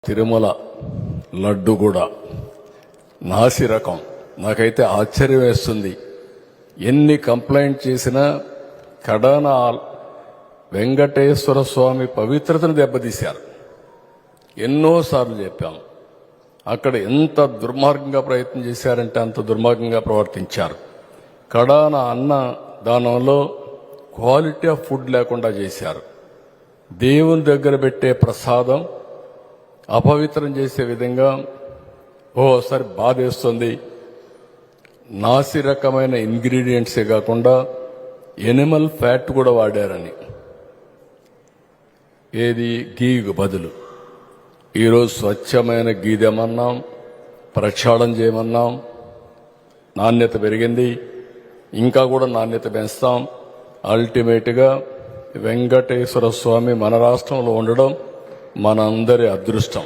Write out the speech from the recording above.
తిరుమల లడ్డు కూడా నాసి రకం. నాకైతే ఆశ్చర్యం వేస్తుంది. ఎన్ని కంప్లైంట్ చేసినా కడాన వెంకటేశ్వర స్వామి పవిత్రతను దెబ్బతీశారు. ఎన్నోసార్లు చెప్పాం. అక్కడ ఎంత దుర్మార్గంగా ప్రయత్నం చేశారంటే అంత దుర్మార్గంగా ప్రవర్తించారు. కడాన అన్న దానంలో క్వాలిటీ ఆఫ్ ఫుడ్ లేకుండా చేశారు. దేవుని దగ్గర పెట్టే ప్రసాదం అపవిత్రం చేసే విధంగా ఓసారి బాధేస్తుంది. నాసి రకమైన ఇంగ్రీడియంట్సే కాకుండా ఎనిమల్ ఫ్యాట్ కూడా వాడారని, ఏది గీకు బదులు. ఈరోజు స్వచ్ఛమైన గీ తెమన్నాం, ప్రక్షాళన చేయమన్నాం. నాణ్యత పెరిగింది, ఇంకా కూడా నాణ్యత పెంచుతాం. అల్టిమేట్గా వెంకటేశ్వర స్వామి మన రాష్ట్రంలో ఉండడం మనందరి అదృష్టం.